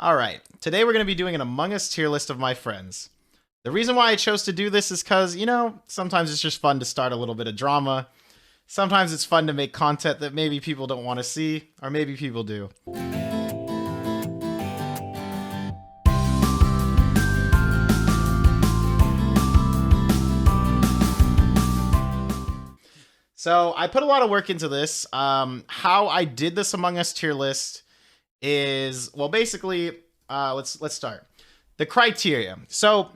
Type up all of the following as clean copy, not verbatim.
Alright, today we're going to be doing an Among Us tier list of my friends. The reason why I chose to do this is because, sometimes it's just fun to start a little bit of drama. Sometimes it's fun to make content that maybe people don't want to see, or maybe people do. So I put a lot of work into this. How I did this Among Us tier list is, well, basically, let's start. The criteria. So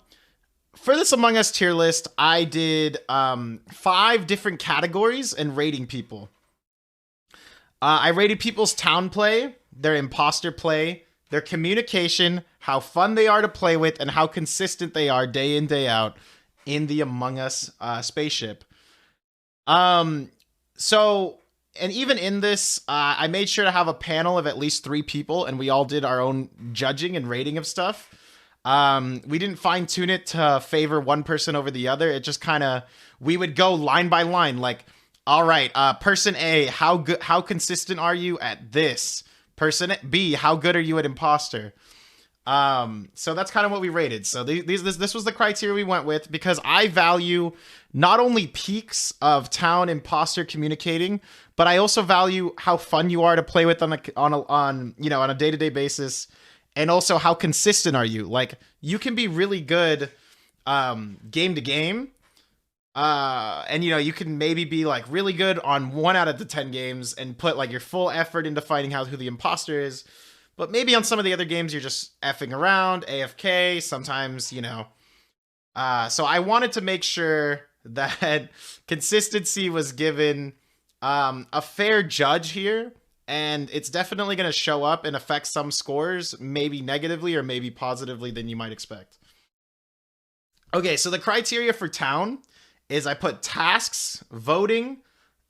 for this Among Us tier list, I did 5 different categories and rating people. I rated people's town play, their imposter play, their communication, how fun they are to play with, and how consistent they are day in, day out in the Among Us spaceship. So, and even in this, I made sure to have a panel of at least 3 people, and we all did our own judging and rating of stuff. We didn't fine tune it to favor one person over the other. It just kind of, we would go line by line, like, all right, person A, how consistent are you at this? Person B, how good are you at imposter? So that's kind of what we rated. So this was the criteria we went with, because I value not only peaks of town imposter communicating, but I also value how fun you are to play with on a day-to-day basis, and also how consistent are you. Like, you can be really good game to game, and you can maybe be like really good on 1 out of the 10 games and put like your full effort into finding out who the imposter is. But maybe on some of the other games, you're just effing around, AFK, sometimes, So I wanted to make sure that consistency was given a fair judge here. And it's definitely going to show up and affect some scores, maybe negatively or maybe positively than you might expect. Okay, so the criteria for town is I put tasks, voting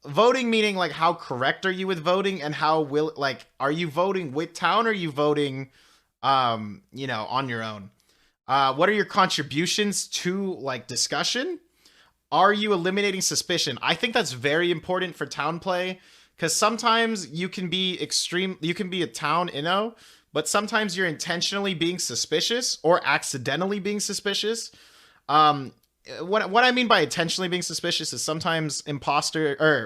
meaning like how correct are you with voting, and how are you voting with town, or are you voting on your own? What are your contributions to like discussion? Are you eliminating suspicion? I think that's very important for town play, because sometimes you can be a town inno, but sometimes you're intentionally being suspicious or accidentally being suspicious. What I mean by intentionally being suspicious is sometimes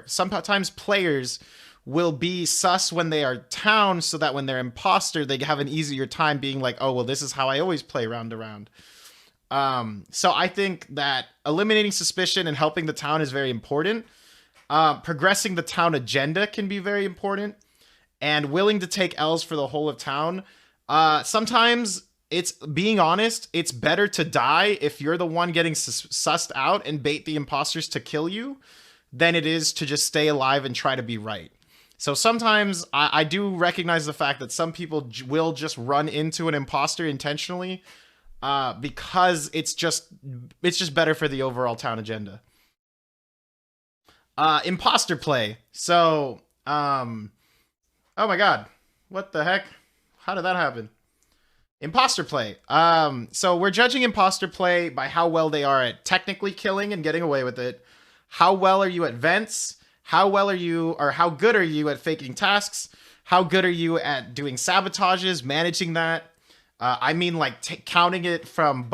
sometimes players will be sus when they are town, so that when they're imposter, they have an easier time being like, oh, well, this is how I always play round to round. So I think that eliminating suspicion and helping the town is very important. Progressing the town agenda can be very important, and willing to take L's for the whole of town. Sometimes, it's being honest, it's better to die if you're the one getting sussed out and bait the imposters to kill you, than it is to just stay alive and try to be right. So sometimes I do recognize the fact that some people will just run into an imposter intentionally, because it's just better for the overall town agenda. Imposter play. So, oh my god, what the heck? How did that happen? Imposter play. So we're judging imposter play by how well they are at technically killing and getting away with it. How well are you at vents? How good are you at faking tasks? How good are you at doing sabotages, managing that? I mean, like counting it from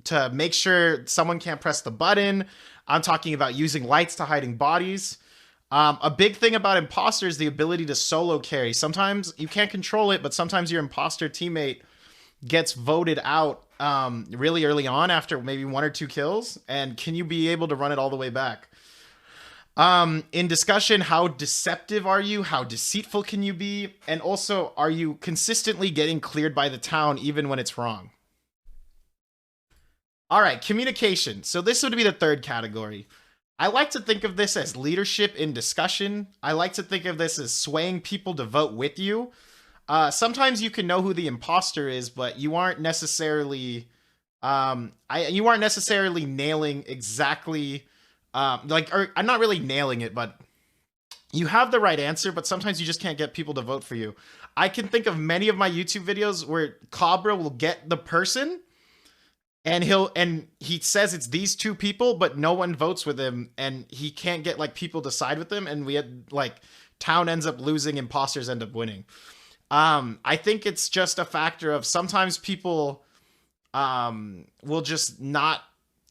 to make sure someone can't press the button. I'm talking about using lights to hiding bodies. A big thing about imposter is the ability to solo carry. Sometimes you can't control it, but sometimes your imposter teammate gets voted out really early on after maybe 1 or 2 kills. And can you be able to run it all the way back? In discussion, how deceptive are you? How deceitful can you be? And also, are you consistently getting cleared by the town even when it's wrong? All right, communication. So this would be the 3rd category. I like to think of this as leadership in discussion. I like to think of this as swaying people to vote with you. Sometimes you can know who the imposter is, but you aren't necessarily nailing exactly, I'm not really nailing it, but you have the right answer, but sometimes you just can't get people to vote for you. I can think of many of my YouTube videos where Cobra will get the person, and he says it's these 2 people, but no one votes with him, and he can't get like people to side with him, and we had like town ends up losing, imposters end up winning. I think it's just a factor of sometimes people will just not.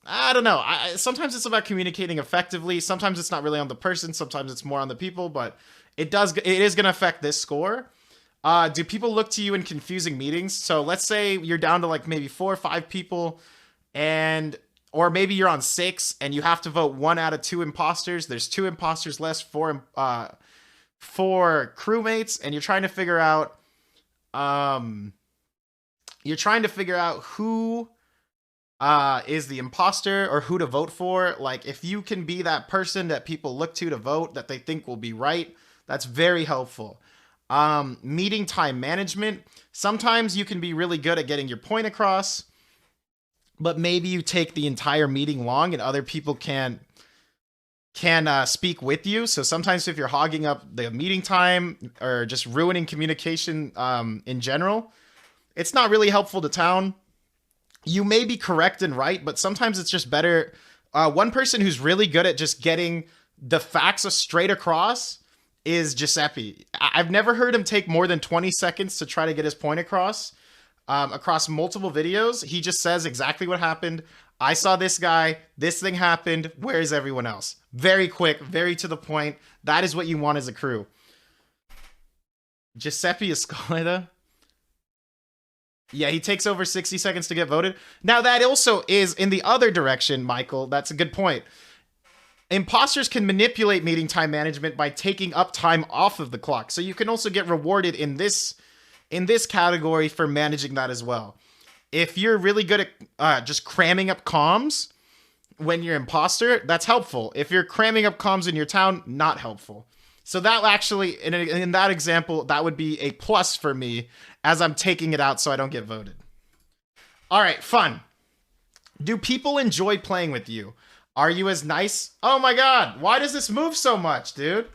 I don't know. Sometimes it's about communicating effectively. Sometimes it's not really on the person. Sometimes it's more on the people. But it is going to affect this score. Do people look to you in confusing meetings? So let's say you're down to like maybe 4 or 5 people, or maybe you're on 6 and you have to vote 1 out of 2 imposters. There's 2 imposters less, 4 crewmates, and you're trying to figure out who is the imposter or who to vote for. Like, if you can be that person that people look to vote that they think will be right, that's very helpful. Meeting time management. Sometimes you can be really good at getting your point across, but maybe you take the entire meeting long and other people can speak with you. So sometimes if you're hogging up the meeting time or just ruining communication in general, it's not really helpful to town. You may be correct and right, but sometimes it's just better. One person who's really good at just getting the facts straight across is Giuseppe. I've never heard him take more than 20 seconds to try to get his point across multiple videos. He just says exactly what happened. I saw this guy, this thing happened, where is everyone else? Very quick, very to the point. That is what you want as a crew. Giuseppe Escalada. Yeah, he takes over 60 seconds to get voted. Now, that also is in the other direction, Michael. That's a good point. Imposters can manipulate meeting time management by taking up time off of the clock. So you can also get rewarded in this category for managing that as well. If you're really good at just cramming up comms when you're imposter, that's helpful. If you're cramming up comms in your town, not helpful. So that actually, in that example, that would be a plus for me as I'm taking it out so I don't get voted. All right, fun. Do people enjoy playing with you? Are you as nice? Oh my God, why does this move so much, dude?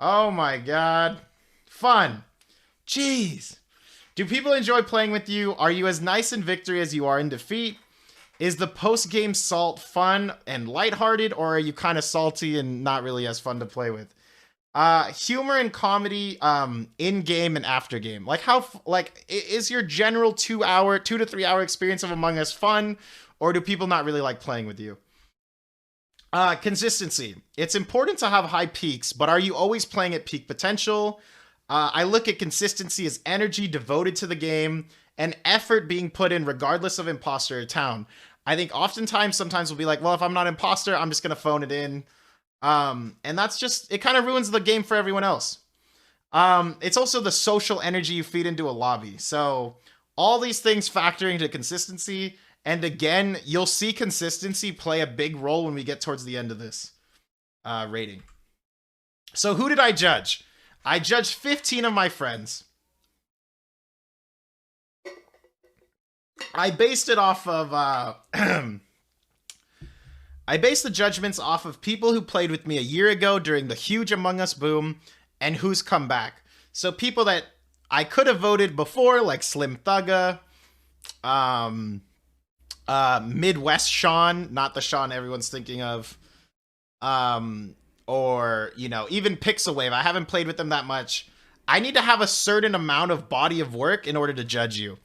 Oh my God. Fun. Jeez. Do people enjoy playing with you? Are you as nice in victory as you are in defeat? Is the post-game salt fun and lighthearted, or are you kind of salty and not really as fun to play with? Humor and comedy in-game and after-game. Is your general 2 to 3 hour experience of Among Us fun, or do people not really like playing with you? Consistency. It's important to have high peaks, but are you always playing at peak potential? I look at consistency as energy devoted to the game and effort being put in regardless of imposter or town. I think sometimes we'll be like, well, if I'm not imposter, I'm just going to phone it in. And that's just, it kind of ruins the game for everyone else. It's also the social energy you feed into a lobby. So all these things factor into consistency. And again, you'll see consistency play a big role when we get towards the end of this rating. So who did I judge? I judged 15 of my friends. I based it off of I based the judgments off of people who played with me a year ago during the huge Among Us boom and who's come back. So people that I could have voted before, like Slim Thugga, Midwest Shawn, not the Shawn everyone's thinking of, or, even Pixel Wave. I haven't played with them that much. I need to have a certain amount of body of work in order to judge you.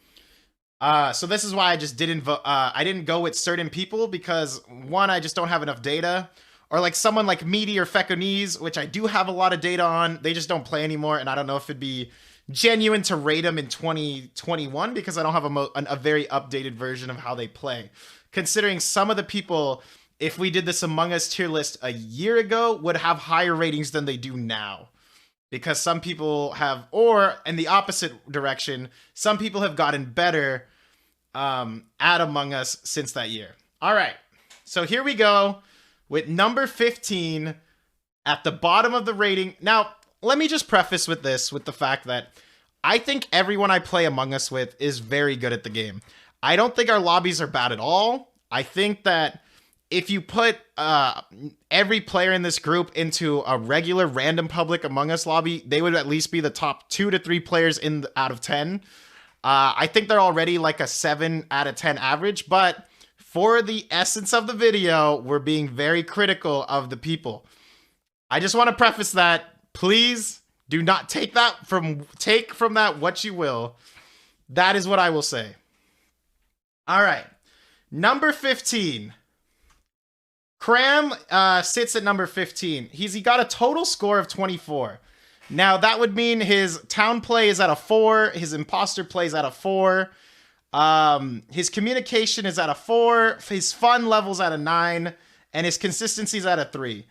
So this is why I just didn't vote. I didn't go with certain people because, one, I just don't have enough data, or like someone like Meaty or Feconese, which I do have a lot of data on. They just don't play anymore, and I don't know if it'd be genuine to rate them in 2021 because I don't have a very updated version of how they play. Considering some of the people, if we did this Among Us tier list a year ago, would have higher ratings than they do now. Because some people have, or in the opposite direction, some people have gotten better at Among Us since that year. All right, so here we go with number 15 at the bottom of the rating. Now, let me just preface with this, with the fact that I think everyone I play Among Us with is very good at the game. I don't think our lobbies are bad at all. I think that if you put every player in this group into a regular random public Among Us lobby, they would at least be the top 2 to 3 players out of 10. I think they're already like a 7 out of 10 average, but for the essence of the video, we're being very critical of the people. I just want to preface that. Please Do not take from that what you will. That is what I will say. All right. Number 15. CRAM sits at number 15. He got a total score of 24. Now, that would mean his town play is at a 4. His imposter play is at a 4. His communication is at a 4. His fun level's at a 9. And his consistency is at a 3.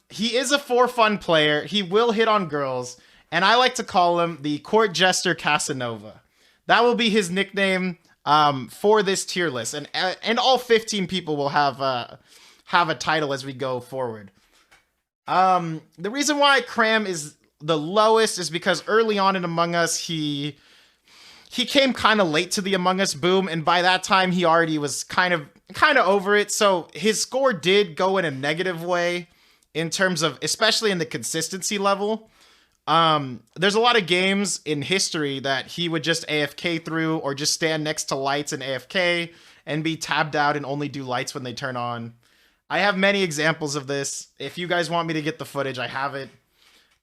He is a for fun player. He will hit on girls. And I like to call him the Court Jester Casanova. That will be his nickname for this tier list. And all 15 people will have a title as we go forward. The reason why CRAM is the lowest is because early on in Among Us, he came kind of late to the Among Us boom, and by that time he already was kind of over it. So his score did go in a negative way in terms of, especially in the consistency level. There's a lot of games in history that he would just AFK through, or just stand next to lights and AFK and be tabbed out and only do lights when they turn on. I have many examples of this. If you guys want me to get the footage, I have it.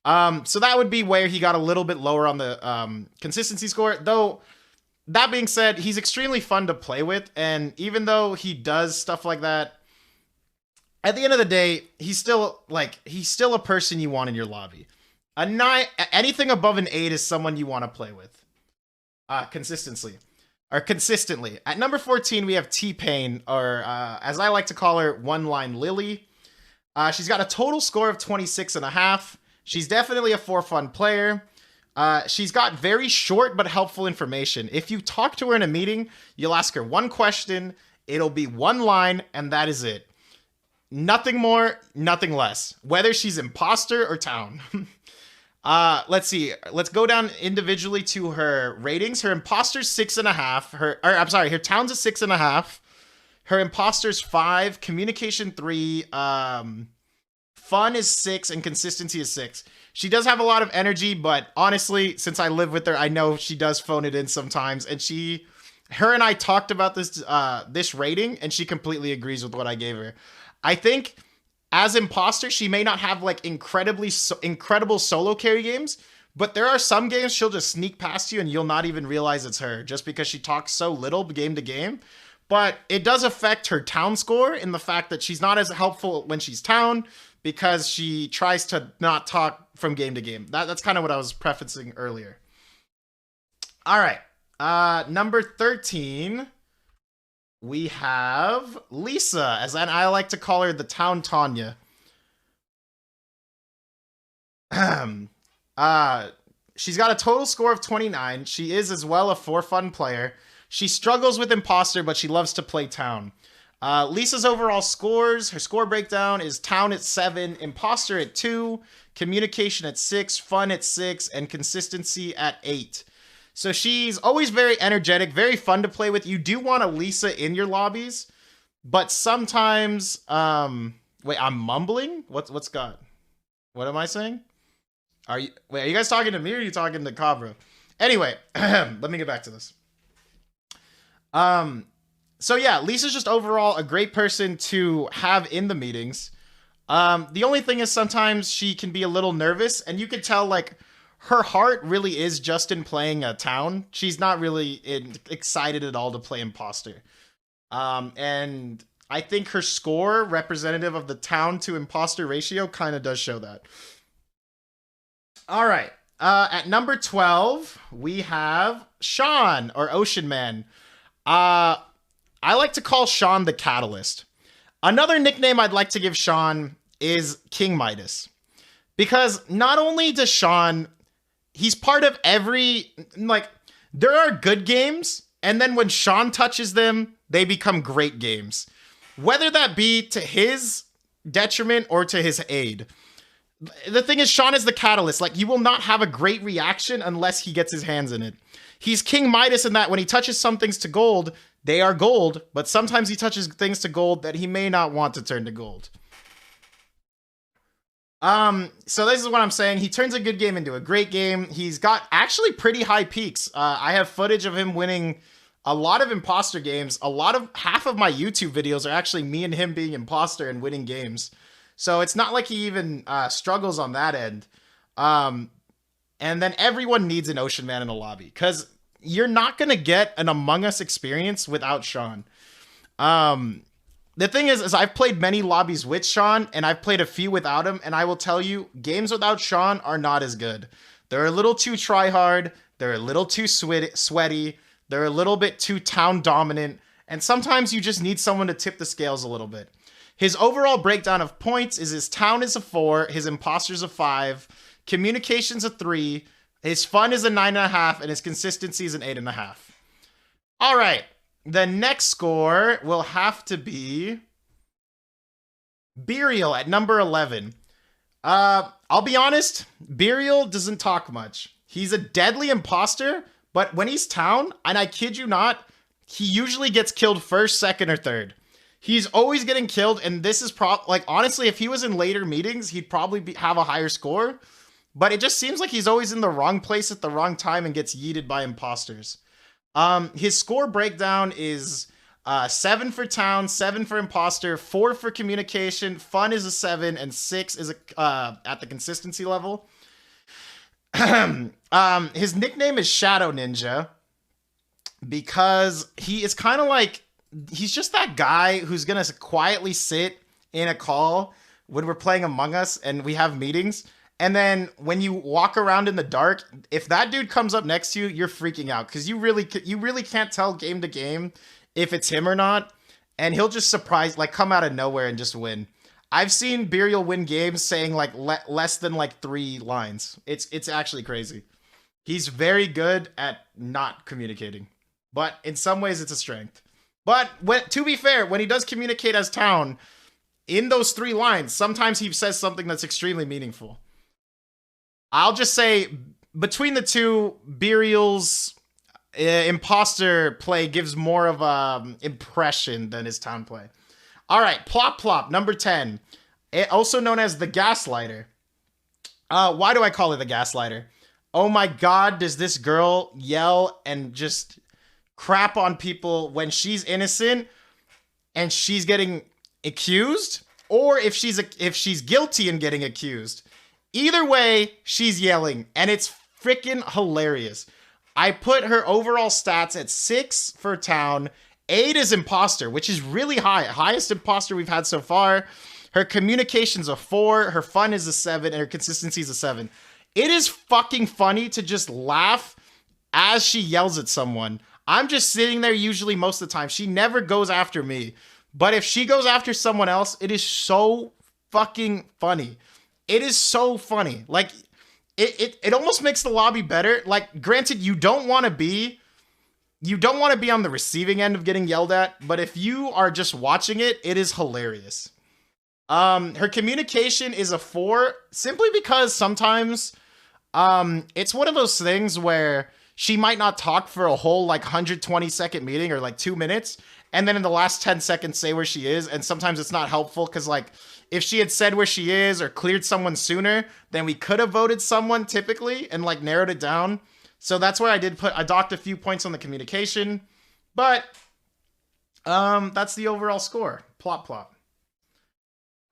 So that would be where he got a little bit lower on the consistency score. Though, that being said, he's extremely fun to play with. And even though he does stuff like that, at the end of the day, he's still a person you want in your lobby. A 9, anything above an 8 is someone you want to play with. Consistently. At number 14, we have TPain, or as I like to call her, One Line Lily. She's got a total score of 26.5. She's definitely a for fun player. She's got very short but helpful information. If you talk to her in a meeting, you'll ask her one question, it'll be one line, and that is it. Nothing more, nothing less. Whether she's imposter or town. Let's see. Let's go down individually to her ratings. Her imposter's 6.5. Her town's a 6.5. Her imposter's 5. Communication 3. Fun is 6, and consistency is 6. She does have a lot of energy, but honestly, since I live with her, I know she does phone it in sometimes. And her and I talked about this rating, and she completely agrees with what I gave her. I think as imposter, she may not have like incredible solo carry games, but there are some games she'll just sneak past you and you'll not even realize it's her just because she talks so little game to game. But it does affect her town score in the fact that she's not as helpful when she's town because she tries to not talk from game to game. That's kind of what I was prefacing earlier. All right. Number 13, we have Lisa, as I like to call her, the town Tanya. She's got a total score of 29. She is as well a for fun player. She struggles with imposter, but she loves to play town. Lisa's overall scores, her score breakdown is town at 7, imposter at 2, communication at 6, fun at 6, and consistency at 8. So she's always very energetic, very fun to play with. You do want a Lisa in your lobbies, but sometimes, wait, I'm mumbling? What's got? What am I saying? Are you guys talking to me or are you talking to Cobra? Anyway, let me get back to this. So yeah, Lisa's just overall a great person to have in the meetings. The only thing is sometimes she can be a little nervous, and you could tell like her heart really is just in playing a town. She's not really excited at all to play imposter. And I think her score, representative of the town to imposter ratio, kind of does show that. All right. At number 12, we have Shawn, or Ocean Man. I like to call Shawn the Catalyst. Another nickname I'd like to give Shawn is King Midas. Because not only does Shawn, he's part of every, like, there are good games, and then when Shawn touches them, they become great games. Whether that be to his detriment or to his aid. The thing is, Shawn is the catalyst. Like, you will not have a great reaction unless he gets his hands in it. He's King Midas in that when he touches some things to gold, they are gold, but sometimes he touches things to gold that he may not want to turn to gold. So this is what I'm saying. He turns a good game into a great game. He's got actually pretty high peaks. I have footage of him winning a lot of imposter games. Half of my YouTube videos are actually me and him being imposter and winning games. So it's not like he even struggles on that end. And then everyone needs an Ocean Man in a lobby, because you're not going to get an Among Us experience without Shawn. The thing is I've played many lobbies with Shawn, and I've played a few without him, and I will tell you, games without Shawn are not as good. They're a little too try-hard, they're a little too sweaty, they're a little bit too town dominant, and sometimes you just need someone to tip the scales a little bit. His overall breakdown of points is his town is a 4, his imposter's a 5, communication's a 3, his fun is a 9.5, and his consistency is an 8.5. All right, the next score will have to be Burial at number 11. I'll be honest, Burial doesn't talk much. He's a deadly imposter, but when he's town, and I kid you not, he usually gets killed first, second, or third. He's always getting killed, and this is like, honestly, if he was in later meetings, he'd probably have a higher score. But it just seems like he's always in the wrong place at the wrong time and gets yeeted by imposters. His score breakdown is 7 for town, 7 for imposter, 4 for communication, fun is a 7, and 6 is at the consistency level. His nickname is Shadow Ninja because he is kind of like, he's just that guy who's gonna quietly sit in a call when we're playing Among Us and we have meetings. And then when you walk around in the dark, if that dude comes up next to you, you're freaking out because you really can't tell game to game if it's him or not. And he'll just come out of nowhere and just win. I've seen Burial win games saying like less than like 3 lines. It's actually crazy. He's very good at not communicating, but in some ways it's a strength. But to be fair, when he does communicate as town, in those 3 lines, sometimes he says something that's extremely meaningful. I'll just say, between the two, Burial's imposter play gives more of a impression than his town play. All right, Plop Plop, number 10. Also known as the Gaslighter. Why do I call her the Gaslighter? Oh my god, does this girl yell and just crap on people when she's innocent and she's getting accused, or if she's guilty and getting accused. Either way, she's yelling, and it's freaking hilarious. I put her overall stats at 6 for town, 8 is imposter, which is really high. Highest imposter we've had so far. Her communication's a 4, her fun is a 7, and her consistency is a 7. It is fucking funny to just laugh as she yells at someone. I'm just sitting there usually most of the time. She never goes after me. But if she goes after someone else, it is so fucking funny. It is so funny. Like, it almost makes the lobby better. Like, granted, you don't want to be on the receiving end of getting yelled at, but if you are just watching it, it is hilarious. Her communication is a 4, simply because sometimes it's one of those things where she might not talk for a whole like 120-second meeting or like 2 minutes, and then in the last 10 seconds say where she is, and sometimes it's not helpful because like if she had said where she is or cleared someone sooner, then we could have voted someone typically and like narrowed it down. So that's where I docked a few points on the communication, but that's the overall score. Plop plop.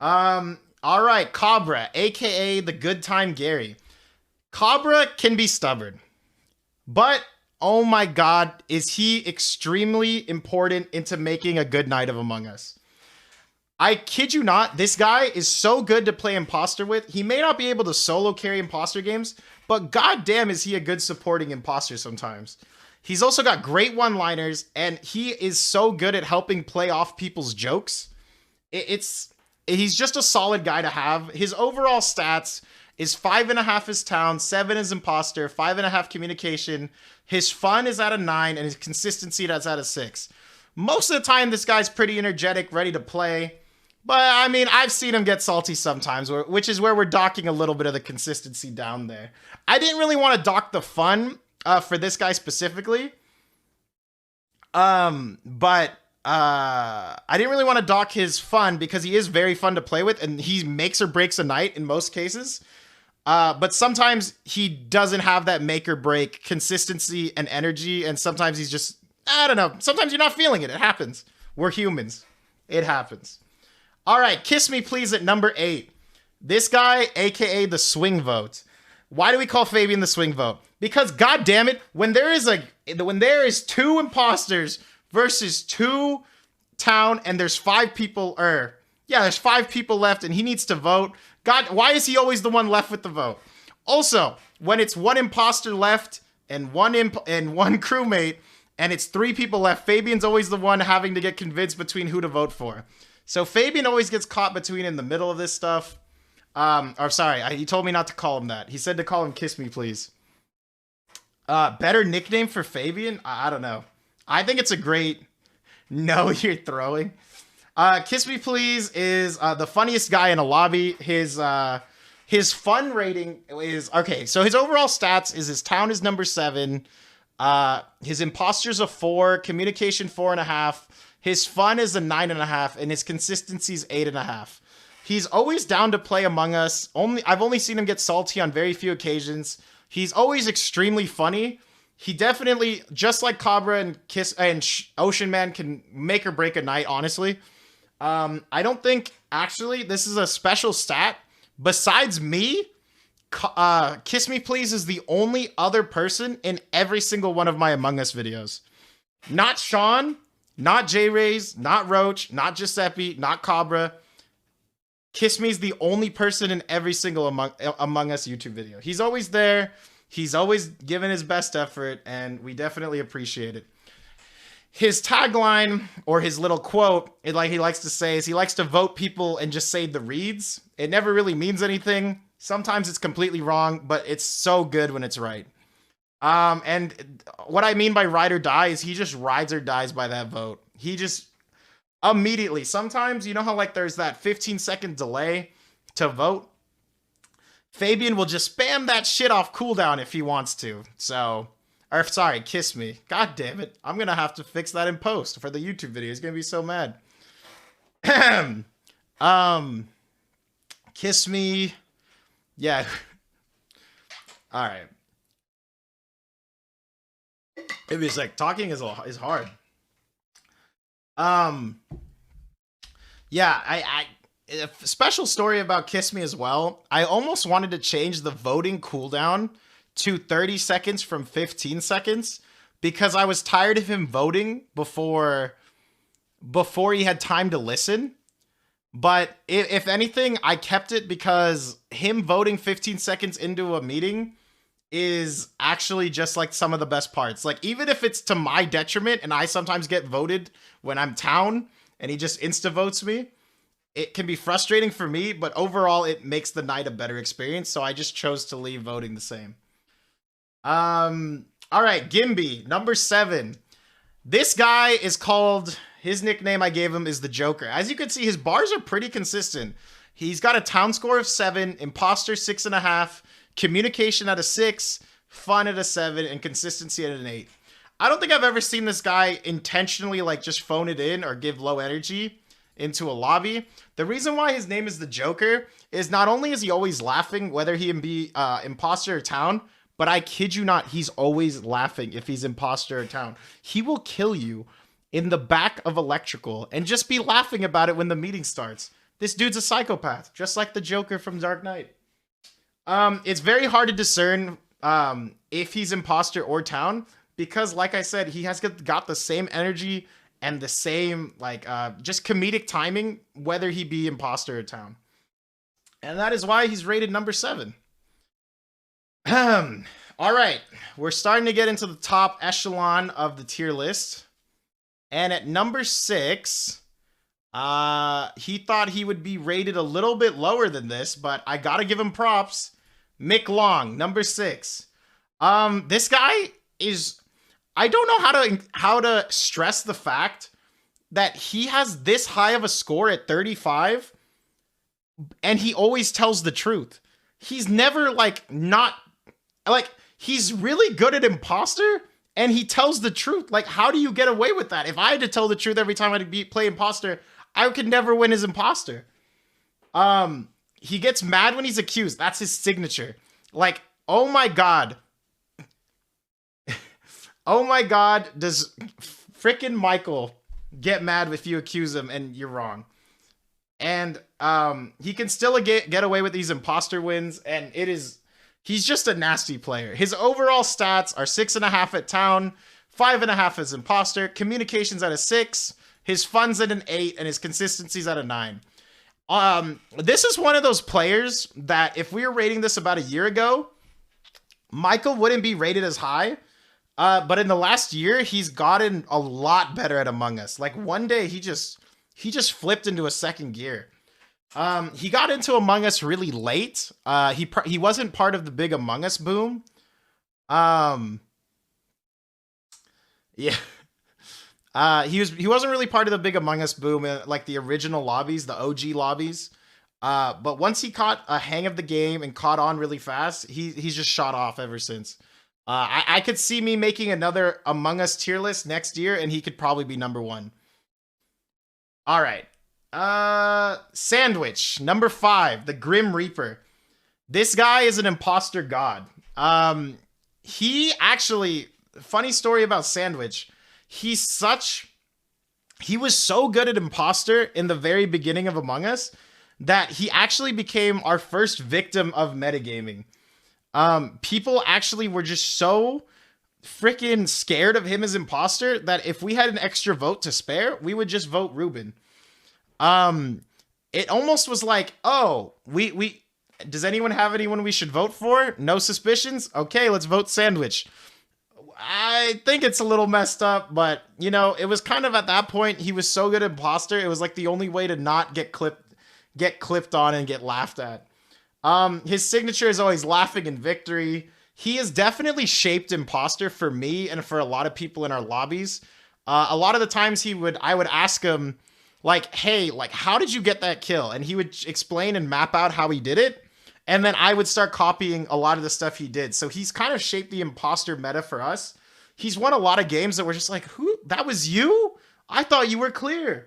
All right, Cobra, aka the Good Time Gary. Cobra can be stubborn, but oh my god, is he extremely important into making a good night of Among Us. I kid you not, this guy is so good to play imposter with. He may not be able to solo carry imposter games, but goddamn is he a good supporting imposter sometimes. He's also got great one-liners, and he is so good at helping play off people's jokes. He's just a solid guy to have. His overall stats is 5.5 is town, 7 is imposter, 5.5 communication. His fun is at a 9, and his consistency is at a 6. Most of the time, this guy's pretty energetic, ready to play. But, I mean, I've seen him get salty sometimes, which is where we're docking a little bit of the consistency down there. I didn't really want to dock the fun for this guy specifically. But I didn't really want to dock his fun because he is very fun to play with, and he makes or breaks a night in most cases. But sometimes he doesn't have that make or break consistency and energy, and sometimes he's just, I don't know, sometimes you're not feeling it. It happens. We're humans. It happens. All right, Kiss Me Please at number 8. This guy, aka the swing vote. Why do we call Fabian the swing vote? Because god damn it, when there is 2 imposters versus 2 town and there's 5 people, there's 5 people left and he needs to vote. God, why is he always the one left with the vote? Also, when it's 1 imposter left and one crewmate and it's 3 people left, Fabian's always the one having to get convinced between who to vote for. So Fabian always gets caught between in the middle of this stuff. He told me not to call him that. He said to call him Kiss Me Please. Better nickname for Fabian? I don't know. I think it's a great... No, you're throwing. Kiss Me Please is the funniest guy in a lobby. His fun rating is... Okay, so his overall stats is his town is number 7. His imposter's a 4. Communication 4.5. His fun is a 9.5. And his consistency is 8.5. He's always down to play Among Us. I've only seen him get salty on very few occasions. He's always extremely funny. He definitely, just like Cobra and Ocean Man, can make or break a night, honestly. I don't think, actually, this is a special stat. Besides me, Kiss Me Please is the only other person in every single one of my Among Us videos. Not Shawn, not Jrays, not Roach, not Giuseppe, not Cobra. Kiss Me is the only person in every single Among Us YouTube video. He's always there. He's always given his best effort, and we definitely appreciate it. His tagline, or his little quote, like he likes to say, is he likes to vote people and just say the reads. It never really means anything. Sometimes it's completely wrong, but it's so good when it's right. And what I mean by ride or die is he just rides or dies by that vote. He just... immediately. Sometimes, you know how like there's that 15-second delay to vote? Fabian will just spam that shit off cooldown if he wants to. So, or sorry, Kiss Me. God damn it. I'm going to have to fix that in post for the YouTube video. He's going to be so mad. Kiss Me. Yeah. All right. It was like talking is hard. Yeah, a special story about Kiss Me as well. I almost wanted to change the voting cooldown to 30 seconds from 15 seconds because I was tired of him voting before he had time to listen. But if anything, I kept it because him voting 15 seconds into a meeting is actually just like some of the best parts. Like, even if it's to my detriment and I sometimes get voted when I'm town and he just insta votes me, it can be frustrating for me, but overall it makes the night a better experience. So I just chose to leave voting the same. All right, Gimby, number 7. This guy is called, his nickname I gave him is the Joker. As you can see, his bars are pretty consistent. He's got a town score of 7, imposter 6.5, communication at a 6, fun at a 7, and consistency at an 8. I don't think I've ever seen this guy intentionally like just phone it in or give low energy into a lobby. The reason why his name is the Joker is not only is he always laughing, whether he be imposter or town, but I kid you not, he's always laughing if he's imposter or town. He will kill you in the back of electrical and just be laughing about it when the meeting starts. This dude's a psychopath, just like the Joker from Dark Knight. It's very hard to discern if he's imposter or town because, like I said, he has got the same energy and the same, like, just comedic timing, whether he be imposter or town. And that is why he's rated number 7. All right, we're starting to get into the top echelon of the tier list. And at number 6, he thought he would be rated a little bit lower than this, but I gotta give him props. Mick Long, number 6. This guy is... I don't know how to stress the fact that he has this high of a score at 35, and he always tells the truth. He's never he's really good at imposter, and he tells the truth. Like, how do you get away with that? If I had to tell the truth every time I play imposter, I could never win as imposter. He gets mad when he's accused. That's his signature. Like, oh my god. Oh my god, does frickin' Michael get mad if you accuse him and you're wrong. And he can still get away with these imposter wins, and He's just a nasty player. His overall stats are 6.5 at town, 5.5 as imposter, communications at a 6, his fun's at an 8, and his consistency's at a 9. This is one of those players that if we were rating this about a year ago, Michael wouldn't be rated as high. But in the last year, he's gotten a lot better at Among Us. Like one day he just flipped into a second gear. He got into Among Us really late. He wasn't part of the big Among Us boom. Yeah. He wasn't really part of the big Among Us boom, like the original lobbies, the OG lobbies. But once he caught a hang of the game and caught on really fast, he's just shot off ever since. I could see me making another Among Us tier list next year, and he could probably be number 1. All right. Sandwich, number 5, the Grim Reaper. This guy is an imposter god. He actually, funny story about Sandwich. He was so good at imposter in the very beginning of Among Us that he actually became our first victim of metagaming. People actually were just so freaking scared of him as imposter that if we had an extra vote to spare, we would just vote Ruben. It almost was like, oh, we does anyone have anyone we should vote for? No suspicions? Okay, let's vote Sandwich. I think it's a little messed up, but you know, it was kind of at that point, he was so good at imposter, it was like the only way to not get clipped on and get laughed at. His signature is always laughing in victory. He has definitely shaped imposter for me and for a lot of people in our lobbies. A lot of the times I would ask him like, hey, like, how did you get that kill? And he would explain and map out how he did it. And then I would start copying a lot of the stuff he did. So he's kind of shaped the imposter meta for us. He's won a lot of games that were just like, who? That was you? I thought you were clear.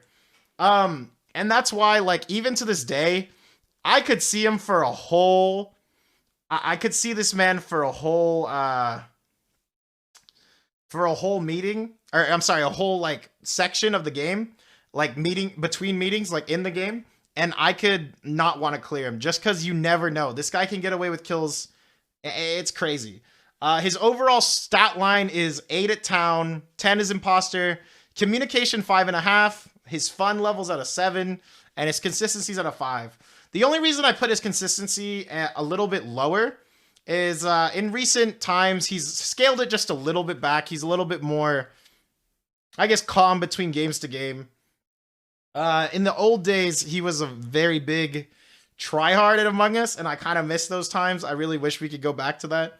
And that's why, like, even to this day, I could see him for a whole... I could see this man for a whole meeting. Or, I'm sorry, a whole, like, section of the game. Like, between meetings, like, in the game. And I could not want to clear him just because you never know. This guy can get away with kills. It's crazy. His overall stat line is 8 at town, 10 is imposter, communication 5.5, his fun level's at a 7, and his consistency's at a 5. The only reason I put his consistency a little bit lower is in recent times, he's scaled it just a little bit back. He's a little bit more, I guess, calm between games to game. In the old days, he was a very big tryhard at Among Us, and I kind of miss those times. I really wish we could go back to that.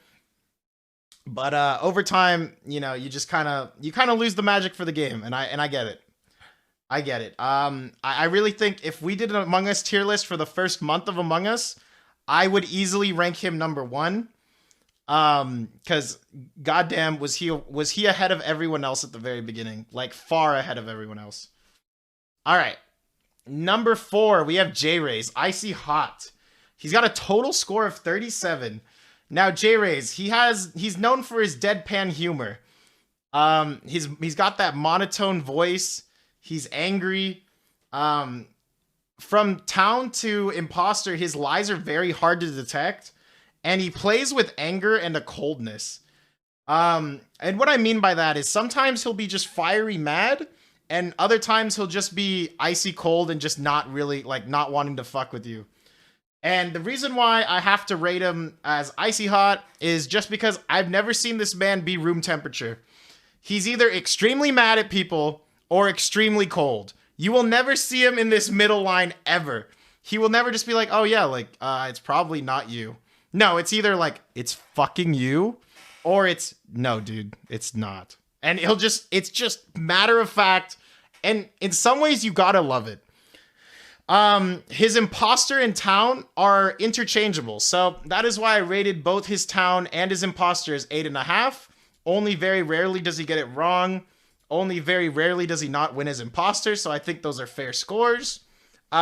But over time, you know, you kind of lose the magic for the game, and I get it. I get it. I really think if we did an Among Us tier list for the first month of Among Us, I would easily rank him number 1. Because goddamn, was he ahead of everyone else at the very beginning, like far ahead of everyone else. All right, number 4, we have Jrays, Icy Hot. He's got a total score of 37. Now, Jrays, he's known for his deadpan humor. He's got that monotone voice. He's angry. From town to imposter, his lies are very hard to detect, and he plays with anger and a coldness. And what I mean by that is sometimes he'll be just fiery mad, and other times he'll just be icy cold and just not really, like, not wanting to fuck with you. And the reason why I have to rate him as icy hot is just because I've never seen this man be room temperature. He's either extremely mad at people or extremely cold. You will never see him in this middle line ever. He will never just be like, oh yeah, like, it's probably not you. No, it's either like, it's fucking you, or it's, no, dude, it's not. And it's just matter of fact, and in some ways you gotta love it. His imposter and town are interchangeable, so that is why I rated both his town and his imposter as 8.5. Only very rarely does he get it wrong. Only very rarely does he not win his imposter, so I think those are fair scores.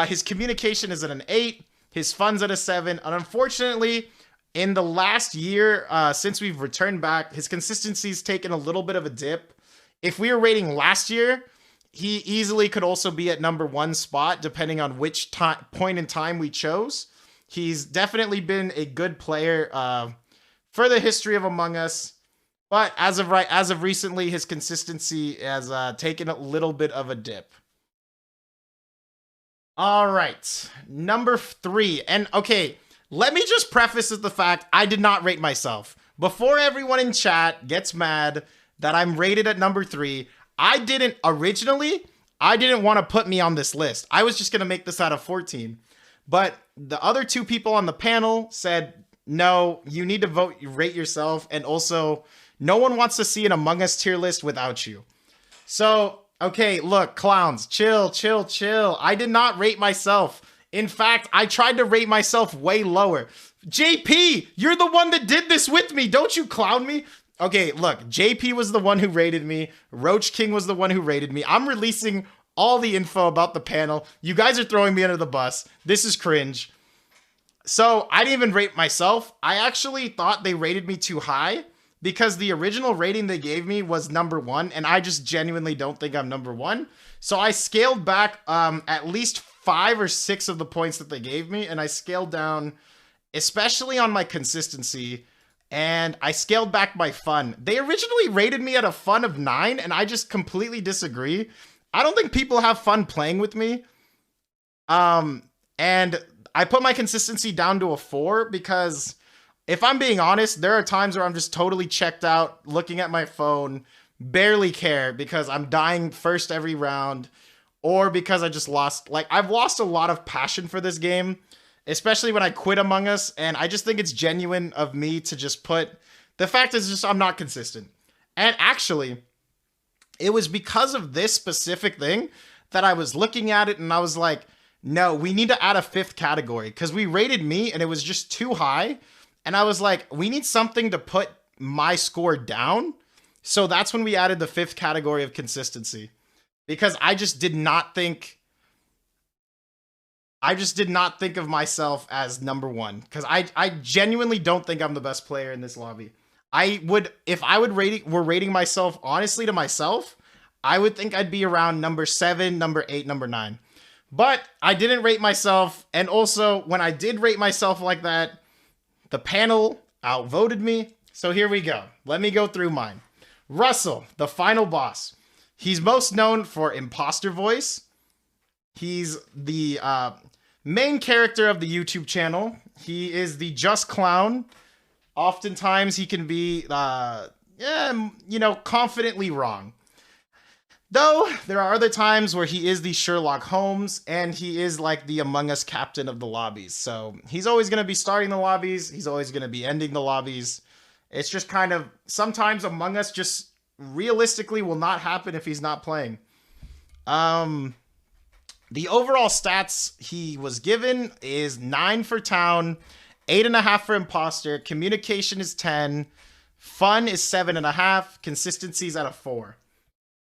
His communication is at an 8. His fun's at a 7. And unfortunately, in the last year, since we've returned back, his consistency's taken a little bit of a dip. If we were rating last year, he easily could also be at number 1 spot, depending on which point in time we chose. He's definitely been a good player for the history of Among Us. But as of recently, his consistency has taken a little bit of a dip. All right, number 3. And okay, let me just preface with the fact I did not rate myself. Before everyone in chat gets mad that I'm rated at number 3, I didn't want to put me on this list. I was just going to make this out of 14. But the other 2 people on the panel said, no, you need to vote, rate yourself. And also, no one wants to see an Among Us tier list without you. So, okay, look, clowns, chill. I did not rate myself. In fact, I tried to rate myself way lower. JP, you're the one that did this with me. Don't you clown me? Okay, look, JP was the one who rated me. Roach King was the one who rated me. I'm releasing all the info about the panel. You guys are throwing me under the bus. This is cringe. So I didn't even rate myself. I actually thought they rated me too high because the original rating they gave me was number 1, and I just genuinely don't think I'm number 1. So I scaled back at least 5 or 6 of the points that they gave me, and I scaled down, especially on my consistency, and I scaled back my fun. They originally rated me at a fun of 9, and I just completely disagree. I don't think people have fun playing with me. And I put my consistency down to a 4 because if I'm being honest, there are times where I'm just totally checked out, looking at my phone, barely care because I'm dying first every round, or because I just lost, like, I've lost a lot of passion for this game, especially when I quit Among Us, and I just think it's genuine of me to just put, the fact is just I'm not consistent. And actually, it was because of this specific thing that I was looking at it and I was like, no, we need to add a 5th category because we rated me and it was just too high. And I was like, we need something to put my score down. So that's when we added the 5th category of consistency, because I just did not think of myself as number 1, because I genuinely don't think I'm the best player in this lobby. If I were rating myself honestly to myself, I would think I'd be around number 7, number 8, number 9. But I didn't rate myself, and also when I did rate myself like that, the panel outvoted me. So here we go. Let me go through mine. Russell, the final boss. He's most known for Imposter voice. He's the main character of the YouTube channel. He is the just clown. Oftentimes he can be, confidently wrong. Though there are other times where he is the Sherlock Holmes and he is like the Among Us captain of the lobbies. So he's always going to be starting the lobbies. He's always going to be ending the lobbies. It's just kind of, sometimes Among Us just realistically will not happen if he's not playing. The overall stats he was given is 9 for town, 8.5 for imposter, communication is 10, fun is 7.5, consistency's at a 4.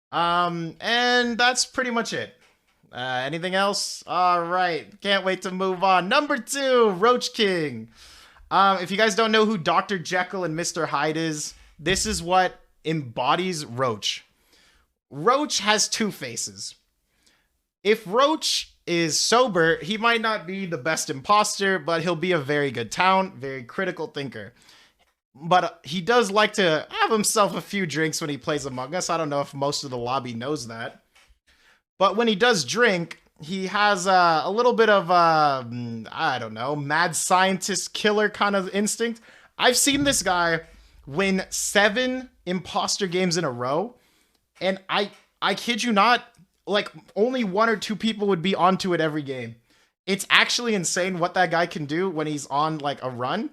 And that's pretty much it. Anything else? All right, can't wait to move on. Number 2, Roach King. If you guys don't know who Dr. Jekyll and Mr. Hyde is, this is what embodies Roach. Roach has 2 faces. If Roach is sober, he might not be the best imposter, but he'll be a very good town, very critical thinker. But he does like to have himself a few drinks when he plays Among Us. I don't know if most of the lobby knows that. But when he does drink, he has a little bit of, I don't know, mad scientist killer kind of instinct. I've seen this guy win 7 imposter games in a row. And I kid you not, like only 1 or 2 people would be onto it every game. It's actually insane what that guy can do when he's on like a run.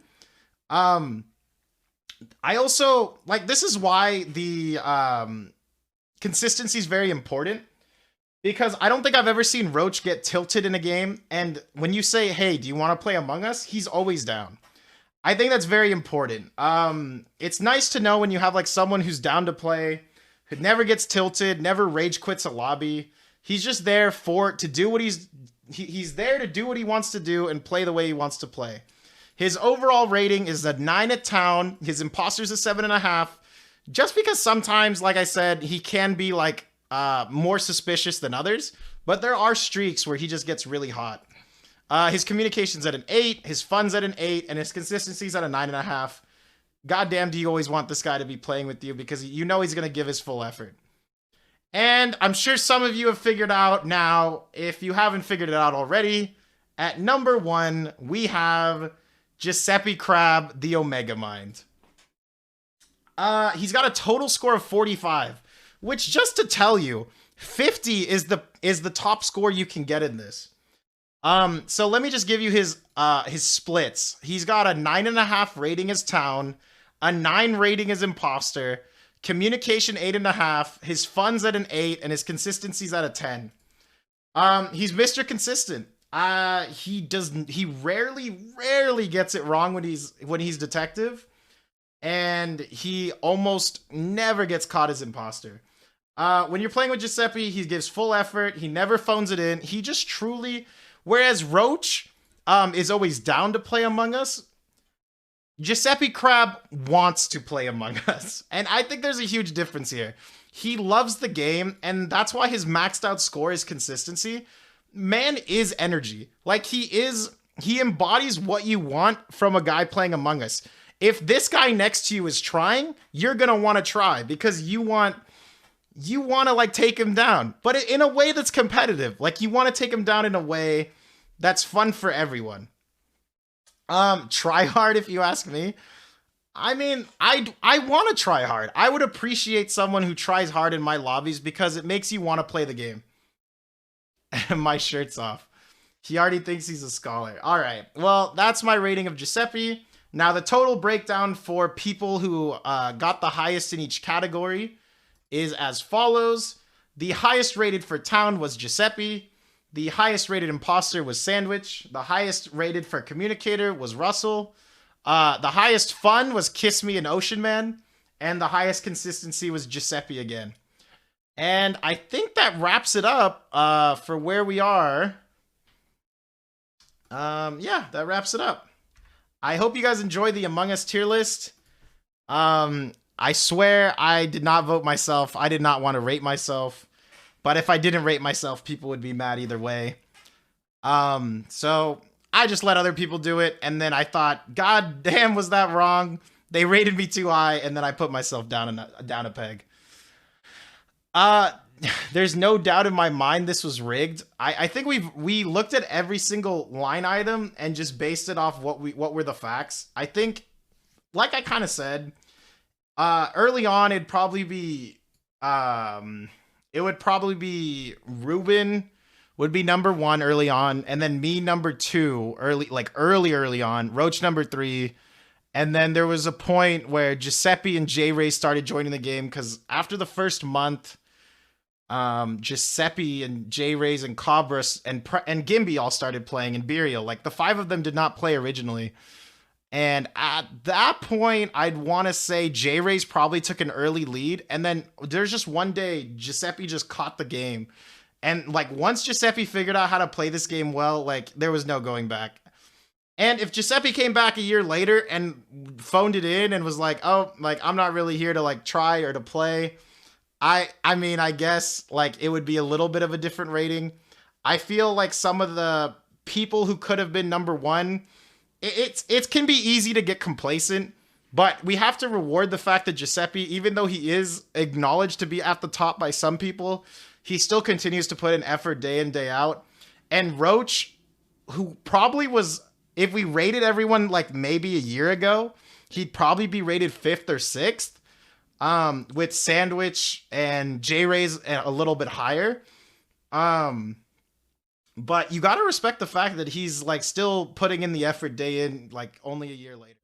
I also, like, this is why the consistency is very important, because I don't think I've ever seen Roach get tilted in a game, and when you say, hey, do you want to play Among Us? He's always down. I think that's very important. It's nice to know when you have like someone who's down to play, who never gets tilted, never rage quits a lobby. He's just there to do what he's there to do what he wants to do and play the way he wants to play. His overall rating is a 9 at town. His imposter's a 7.5. Just because sometimes, like I said, he can be like more suspicious than others, but there are streaks where he just gets really hot. His communication's at an 8, his fun's at an 8, and his consistency's at a 9.5. goddamn, do you always want this guy to be playing with you because you know he's going to give his full effort. And I'm sure some of you have figured out now, if you haven't figured it out already, at number 1, we have Giuseppe Crabb, the Omega Mind. He's got a total score of 45, which, just to tell you, 50 is the top score you can get in this. So let me just give you his splits. He's got a 9.5 rating as Town, a 9 rating as Imposter, communication 8.5, his fun's at an 8, and his consistency's at a 10. He's Mr. Consistent. He rarely gets it wrong when he's detective, and he almost never gets caught as Imposter. When you're playing with Giuseppe, he gives full effort. He never phones it in. He just truly, whereas Roach is always down to play Among Us, Giuseppe Crabb wants to play Among Us. And I think there's a huge difference here. He loves the game, and that's why his maxed out score is consistency. Man is energy. Like, he embodies what you want from a guy playing Among Us. If this guy next to you is trying, you're gonna want to try because you want to like take him down, but in a way that's competitive. Like, you want to take him down in a way that's fun for everyone. Try hard, if you ask me. I mean, I want to try hard. I would appreciate someone who tries hard in my lobbies because it makes you want to play the game. My shirt's off. He already thinks he's a scholar. All right. Well, that's my rating of Giuseppe. Now, the total breakdown for people who got the highest in each category is as follows. The highest rated for Town was Giuseppe. The highest rated Imposter was Sandwich. The highest rated for Communicator was Russell. The highest fun was Kiss Me and Ocean Man. And the highest consistency was Giuseppe again. And I think that wraps it up for where we are. Yeah, that wraps it up. I hope you guys enjoy the Among Us tier list. I swear I did not vote myself. I did not want to rate myself. But if I didn't rate myself, people would be mad either way. So I just let other people do it. And then I thought, God damn, was that wrong? They rated me too high. And then I put myself down a peg. There's no doubt in my mind this was rigged. I think we looked at every single line item and just based it off what were the facts. I think, like I kind of said, early on it'd probably be Ruben would be number 1 early on, and then me number 2 early on, Roach number 3, and then there was a point where Giuseppe and Jrays started joining the game because after the first month, Giuseppe and Jrays and Cobra and Gimby all started playing, and Burial. Like, the 5 of them did not play originally. And at that point, I'd want to say Jrays probably took an early lead. And then there's just one day Giuseppe just caught the game. And like, once Giuseppe figured out how to play this game well, like, there was no going back. And if Giuseppe came back a year later and phoned it in and was like, oh, like, I'm not really here to like try or to play, I mean, I guess like it would be a little bit of a different rating. I feel like some of the people who could have been number 1, it can be easy to get complacent, but we have to reward the fact that Giuseppe, even though he is acknowledged to be at the top by some people, he still continues to put in effort day in, day out. And Roach, who probably was, if we rated everyone like maybe a year ago, he'd probably be rated 5th or 6th, with Sandwich and Jrays a little bit higher. But you got to respect the fact that he's like still putting in the effort day in, like only a year later.